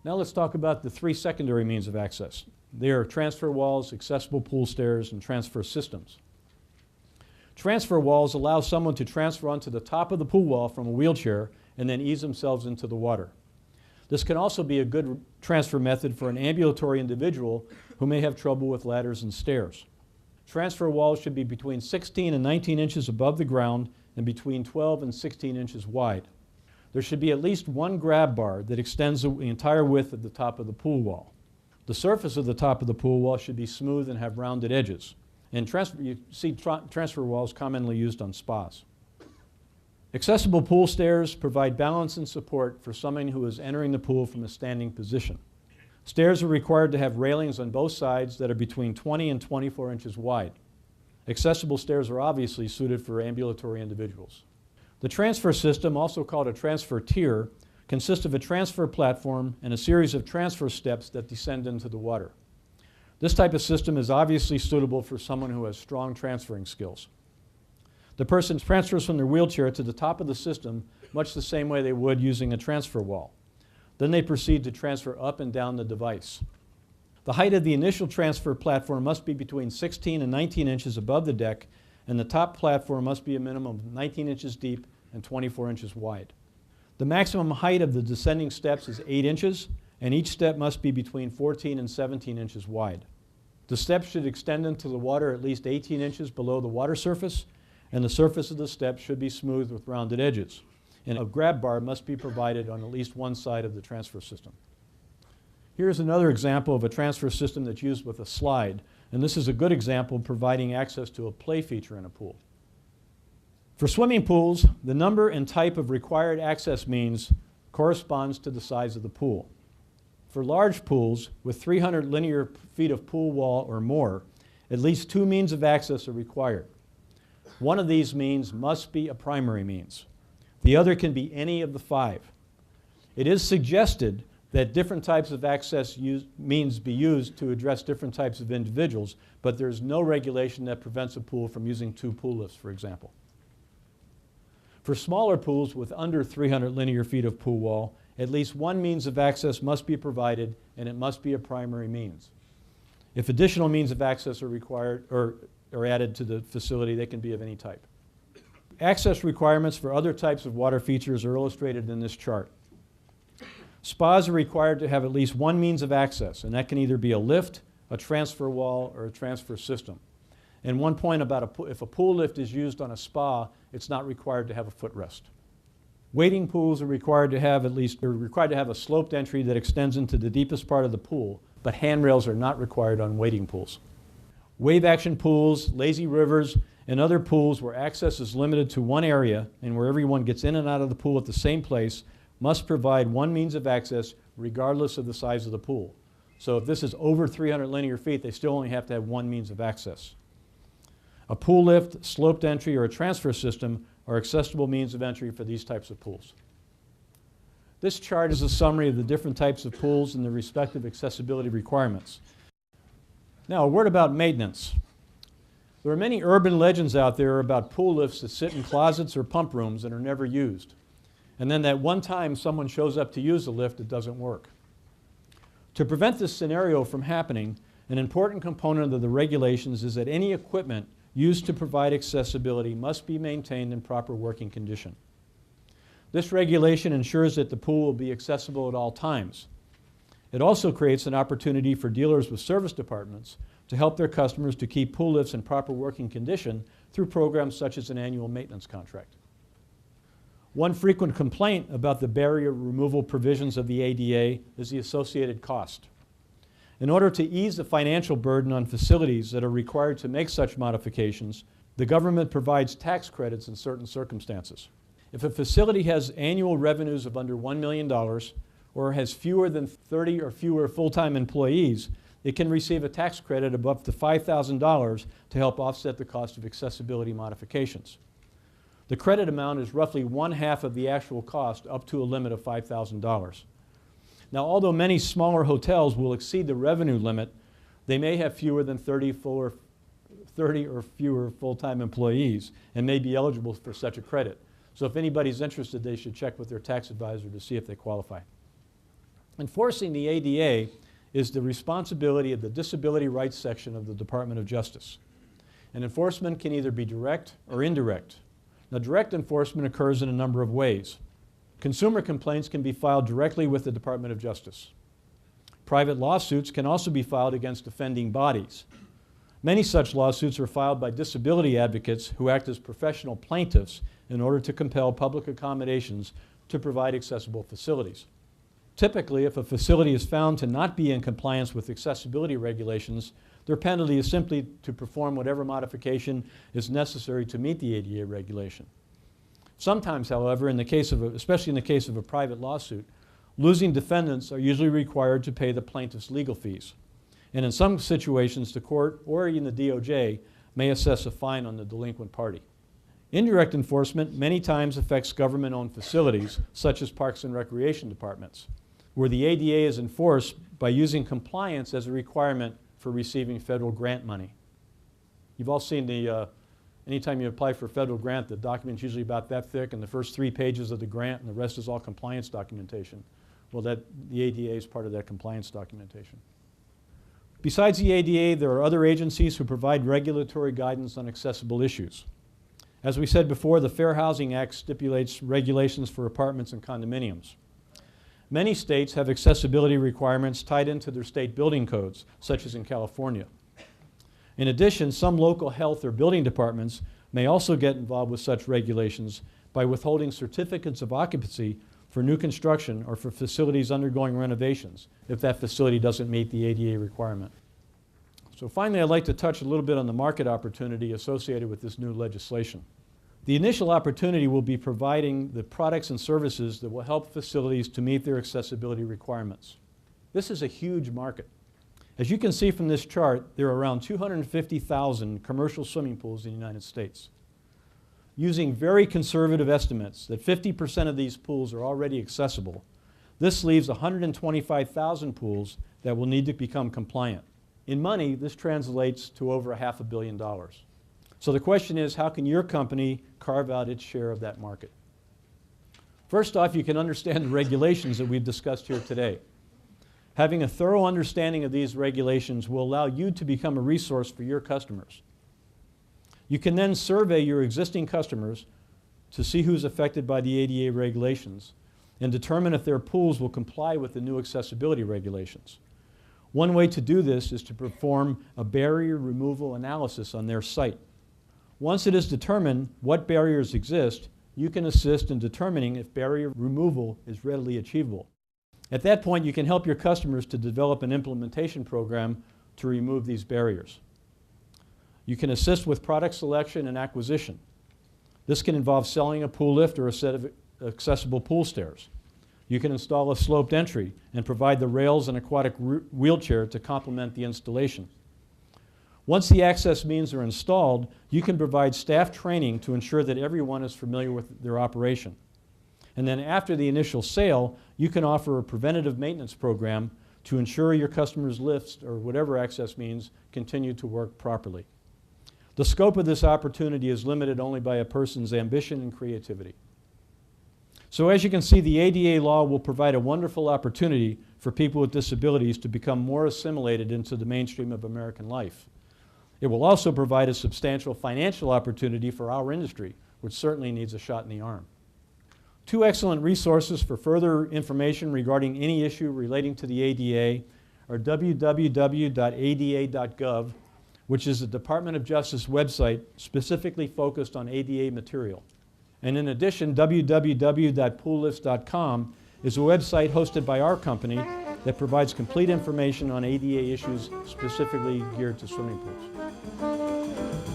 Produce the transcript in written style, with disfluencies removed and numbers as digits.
Now let's talk about the three secondary means of access. They are transfer walls, accessible pool stairs, and transfer systems. Transfer walls allow someone to transfer onto the top of the pool wall from a wheelchair and then ease themselves into the water. This can also be a good transfer method for an ambulatory individual who may have trouble with ladders and stairs. Transfer walls should be between 16 and 19 inches above the ground and between 12 and 16 inches wide. There should be at least one grab bar that extends the entire width of the top of the pool wall. The surface of the top of the pool wall should be smooth and have rounded edges. And you see transfer walls commonly used on spas. Accessible pool stairs provide balance and support for someone who is entering the pool from a standing position. Stairs are required to have railings on both sides that are between 20 and 24 inches wide. Accessible stairs are obviously suited for ambulatory individuals. The transfer system, also called a transfer tier, consists of a transfer platform and a series of transfer steps that descend into the water. This type of system is obviously suitable for someone who has strong transferring skills. The person transfers from their wheelchair to the top of the system much the same way they would using a transfer wall. Then they proceed to transfer up and down the device. The height of the initial transfer platform must be between 16 and 19 inches above the deck, and the top platform must be a minimum of 19 inches deep and 24 inches wide. The maximum height of the descending steps is 8 inches, and each step must be between 14 and 17 inches wide. The steps should extend into the water at least 18 inches below the water surface, and the surface of the steps should be smooth with rounded edges. And a grab bar must be provided on at least one side of the transfer system. Here's another example of a transfer system that's used with a slide, and this is a good example of providing access to a play feature in a pool. For swimming pools, the number and type of required access means corresponds to the size of the pool. For large pools with 300 linear feet of pool wall or more, at least two means of access are required. One of these means must be a primary means. The other can be any of the five. It is suggested that different types of access means be used to address different types of individuals, but there's no regulation that prevents a pool from using two pool lifts, for example. For smaller pools with under 300 linear feet of pool wall, at least one means of access must be provided, and it must be a primary means. If additional means of access are required or added to the facility, they can be of any type. Access requirements for other types of water features are illustrated in this chart. Spas are required to have at least one means of access, and that can either be a lift, a transfer wall, or a transfer system. And one point about if a pool lift is used on a spa, it's not required to have a footrest. Wading pools are required to have a sloped entry that extends into the deepest part of the pool, but handrails are not required on wading pools. Wave action pools, lazy rivers, and other pools where access is limited to one area and where everyone gets in and out of the pool at the same place must provide one means of access regardless of the size of the pool. So if this is over 300 linear feet, they still only have to have one means of access. A pool lift, sloped entry, or a transfer system are accessible means of entry for these types of pools. This chart is a summary of the different types of pools and their respective accessibility requirements. Now, a word about maintenance. There are many urban legends out there about pool lifts that sit in closets or pump rooms and are never used. And then that one time someone shows up to use the lift, it doesn't work. To prevent this scenario from happening, an important component of the regulations is that any equipment used to provide accessibility must be maintained in proper working condition. This regulation ensures that the pool will be accessible at all times. It also creates an opportunity for dealers with service departments to help their customers to keep pool lifts in proper working condition through programs such as an annual maintenance contract. One frequent complaint about the barrier removal provisions of the ADA is the associated cost. In order to ease the financial burden on facilities that are required to make such modifications, the government provides tax credits in certain circumstances. If a facility has annual revenues of under $1 million or has fewer than 30 or fewer full-time employees, it can receive a tax credit of up to $5,000 to help offset the cost of accessibility modifications. The credit amount is roughly 1/2 of the actual cost, up to a limit of $5,000. Now, although many smaller hotels will exceed the revenue limit, they may have fewer than 30 or fewer full-time employees and may be eligible for such a credit. So if anybody's interested, they should check with their tax advisor to see if they qualify. Enforcing the ADA is the responsibility of the Disability Rights Section of the Department of Justice. And enforcement can either be direct or indirect. Now, direct enforcement occurs in a number of ways. Consumer complaints can be filed directly with the Department of Justice. Private lawsuits can also be filed against offending bodies. Many such lawsuits are filed by disability advocates who act as professional plaintiffs in order to compel public accommodations to provide accessible facilities. Typically, if a facility is found to not be in compliance with accessibility regulations, their penalty is simply to perform whatever modification is necessary to meet the ADA regulation. Sometimes, however, especially in the case of a private lawsuit, losing defendants are usually required to pay the plaintiff's legal fees. And in some situations, the court or even the DOJ may assess a fine on the delinquent party. Indirect enforcement many times affects government-owned facilities, such as parks and recreation departments, where the ADA is enforced by using compliance as a requirement for receiving federal grant money. You've all seen anytime you apply for a federal grant, the document's usually about that thick, and the first 3 pages of the grant, and the rest is all compliance documentation. Well, the ADA is part of that compliance documentation. Besides the ADA, there are other agencies who provide regulatory guidance on accessible issues. As we said before, the Fair Housing Act stipulates regulations for apartments and condominiums. Many states have accessibility requirements tied into their state building codes, such as in California. In addition, some local health or building departments may also get involved with such regulations by withholding certificates of occupancy for new construction or for facilities undergoing renovations if that facility doesn't meet the ADA requirement. So finally, I'd like to touch a little bit on the market opportunity associated with this new legislation. The initial opportunity will be providing the products and services that will help facilities to meet their accessibility requirements. This is a huge market. As you can see from this chart, there are around 250,000 commercial swimming pools in the United States. Using very conservative estimates that 50% of these pools are already accessible, this leaves 125,000 pools that will need to become compliant. In money, this translates to over $500 million. So the question is, how can your company carve out its share of that market? First off, you can understand the regulations that we've discussed here today. Having a thorough understanding of these regulations will allow you to become a resource for your customers. You can then survey your existing customers to see who's affected by the ADA regulations and determine if their pools will comply with the new accessibility regulations. One way to do this is to perform a barrier removal analysis on their site. Once it is determined what barriers exist, you can assist in determining if barrier removal is readily achievable. At that point, you can help your customers to develop an implementation program to remove these barriers. You can assist with product selection and acquisition. This can involve selling a pool lift or a set of accessible pool stairs. You can install a sloped entry and provide the rails and aquatic wheelchair to complement the installation. Once the access means are installed, you can provide staff training to ensure that everyone is familiar with their operation. And then after the initial sale, you can offer a preventative maintenance program to ensure your customers' lifts or whatever access means continue to work properly. The scope of this opportunity is limited only by a person's ambition and creativity. So as you can see, the ADA law will provide a wonderful opportunity for people with disabilities to become more assimilated into the mainstream of American life. It will also provide a substantial financial opportunity for our industry, which certainly needs a shot in the arm. 2 excellent resources for further information regarding any issue relating to the ADA are www.ada.gov, which is the Department of Justice website specifically focused on ADA material. And in addition, www.poollifts.com is a website hosted by our company that provides complete information on ADA issues specifically geared to swimming pools.